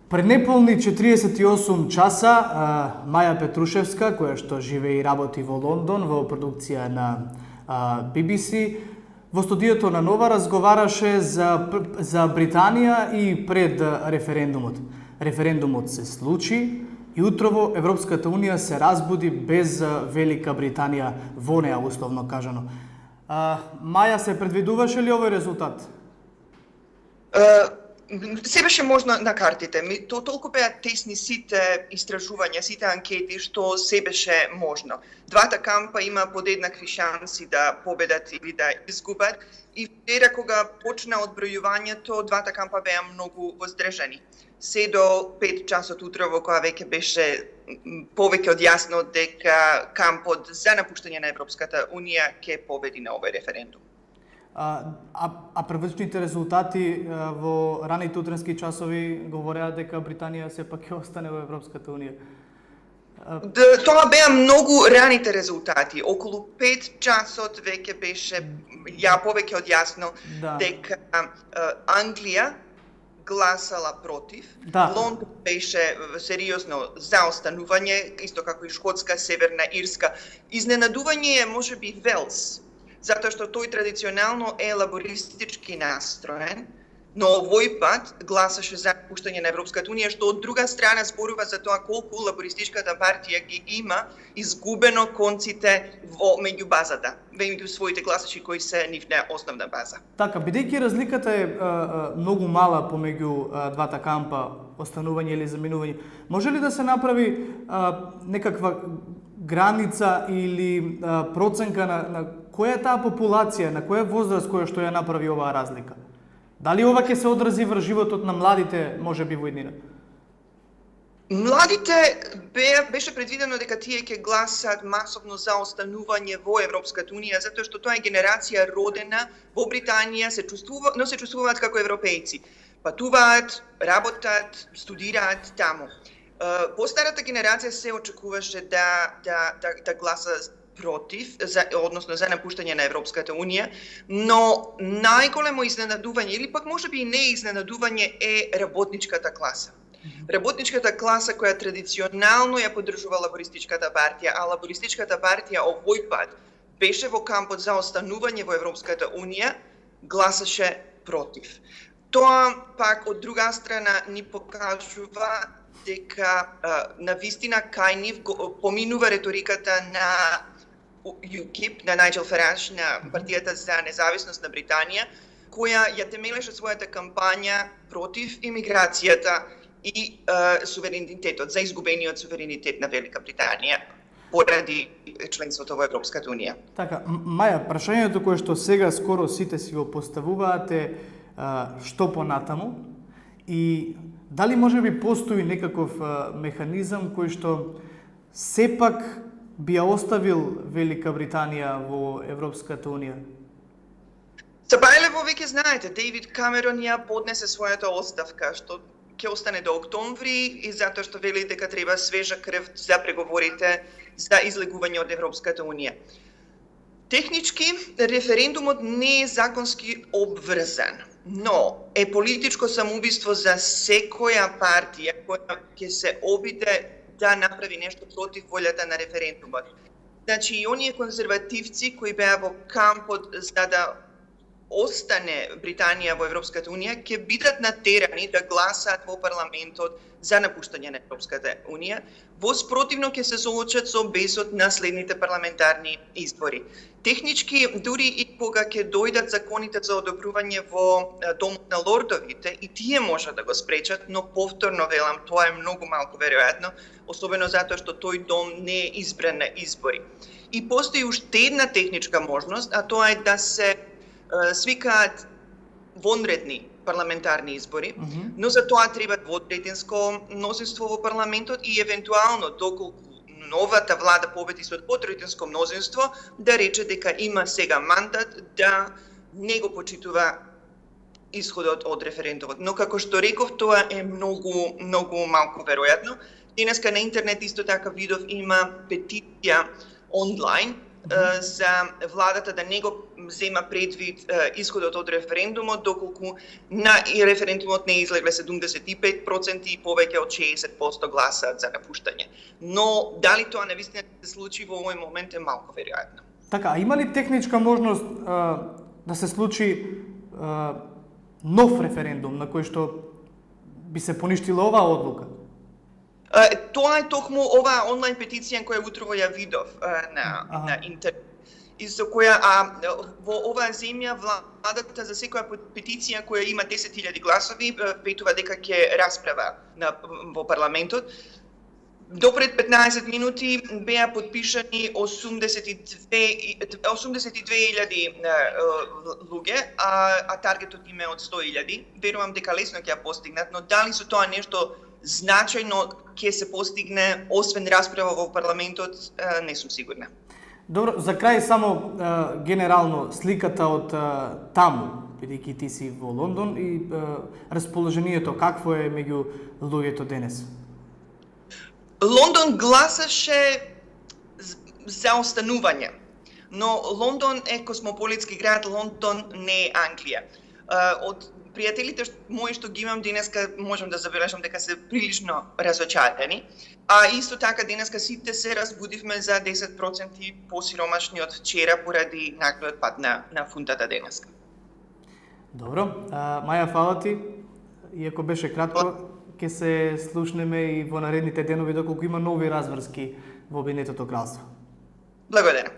Пред неполни 48 часа, Маја Петрушевска, која што живее и работи во Лондон во продукција на BBC, во студиото на Нова разговараше за Британија и пред референдумот. Референдумот се случи и утрово Европската Унија се разбуди без Велика Британија во неа, условно кажано. Маја, се предвидуваше ли овој резултат? Се беше можно на картите. Толку беа тесни сите истражувања, сите анкети, што се беше можно. Двата кампа има подеднакви шанси да победат или да изгубат. И вчера кога почна одбројувањето, двата кампа беа многу воздржани. Се до 5 часот утрово, кога веќе беше повеќе од јасно дека кампот за напуштање на Европската Унија ќе победи на овој референдум. Првичните резултати во раните утренски часови говореа дека Британија сепак ќе остане во Европската Унија. Тоа беа многу раните резултати. Околу 5 часот веќе беше повеќе од јасно дека Англија гласала против. Лондон беше сериозно за останување, исто како и Шкотска, Северна Ирска. Изненадување е можеби Велс, затоа што тој традиционално е лабористички настроен, но овој пат гласаше за напуштање на Европската Унија, што од друга страна зборува за тоа колку лабористичката партија ги има изгубено конците во меѓубазата, меѓу своите гласачи кои се нивна основна база. Така, бидејќи разликата е многу мала помеѓу двата кампа, останување или заминување, може ли да се направи некаква граница или проценка на која е таа популација, на која возраст која што ја направи оваа разлика? Дали ова ќе се одрази врз животот на младите, можеби во иднина? Младите беше предвидено дека тие ќе гласат масовно за останување во Европската Унија, затоа што тоа е генерација родена во Британија, но се чувствуваат како европејци. Патуваат, работат, студираат таму. Постарата генерација се очекуваше да гласа против, односно за напуштање на Европската Унија, но најголемо изненадување, или пак можеби и не изненадување, е работничката класа. Работничката класа која традиционално ја поддржува лабористичката партија, а лабористичката партија овој пат беше во кампот за останување во Европската Унија, гласаше против. Тоа пак од друга страна ни покажува дека навистина кај нив поминува реториката на UKIP, на Најджел Фараж, на партијата за независност на Британија, која ја темелеше својата кампања против имиграцијата и суверенитетот, за изгубениот суверенитет на Велика Британија поради членството во Европската Унија. Така, Маја, прашањето кое што сега скоро сите си го поставуваат е што понатаму и дали можеби постои некаков механизам кој што сепак би ја оставил Велика Британија во Европската Унија? Сабајлево веќе знаете, Дејвид Камерон ја поднесе својата оставка, што ќе остане до октомври и затоа што вели дека треба свежа крв за преговорите за излегување од Европската Унија. Технички, референдумот не е законски обврзан, но е политичко самоубиство за секоја партија која ќе се обиде да направи нешто против волјата на референдумот. Значи, и оние конзервативци кои беа во кампот за да остане Британија во Европската Унија, ќе бидат натерани да гласаат во парламентот за напуштање на Европската Унија, во спротивно ќе се соочат со бесот на следните парламентарни избори. Технички, дури и кога ќе дојдат законите за одобрување во Домот на лордовите, и тие може да го спречат, но повторно велам, тоа е многу малку веројатно, особено затоа што тој дом не е избран на избори. И постои уште една техничка можност, а тоа е да се свикаат вонредни парламентарни избори, но за тоа треба двотретинско мнозинство во парламентот и евентуално доколку новата влада победи со двотретинско мнозинство, да рече дека има сега мандат да не го почитува исходот од референдумот. Но како што реков, тоа е многу малку веројатно. Денеска на интернет исто така видов има петиција онлайн за владата да не го зема предвид исходот од референдумот, доколку на референдумот не излегле 75% и повеќе од 60% гласаат за напуштање. Но дали тоа навистина се случи во овој момент е малку веројатно. Така, а има ли техничка можност да се случи нов референдум на кој што би се поништила оваа одлука? Тоа е токму оваа онлайн петиција која утрово ја видов на интернет. И со која во оваа земја владата за секоја петиција која има 10.000 гласови ветува дека ќе расправа во парламентот. До пред 15 минути беа подпишани 82.000 луѓе, а таргетот им е од 100.000. Верувам дека лесно ќе ја постигнат, но дали со тоа нешто значајно ќе се постигне освен расправа во парламентот, не сум сигурна. Добро, за крај само генерално сликата од таму, бидејќи ти си во Лондон и расположението какво е меѓу луѓето денес? Лондон гласаше за останување, но Лондон е космополитски град, Лондон не е Англија. Од пријателите мои што ги имам денеска, можам да забележам дека се прилично разочарани, а исто така денеска сите се разбудивме за 10% посиромашни од вчера поради наглиот пад на фунтата денеска. Добро, Маја, фала ти. Иако беше кратко, ќе се слушнеме и во наредните денови доколку има нови разврски во Обединетото кралство. Благодарам.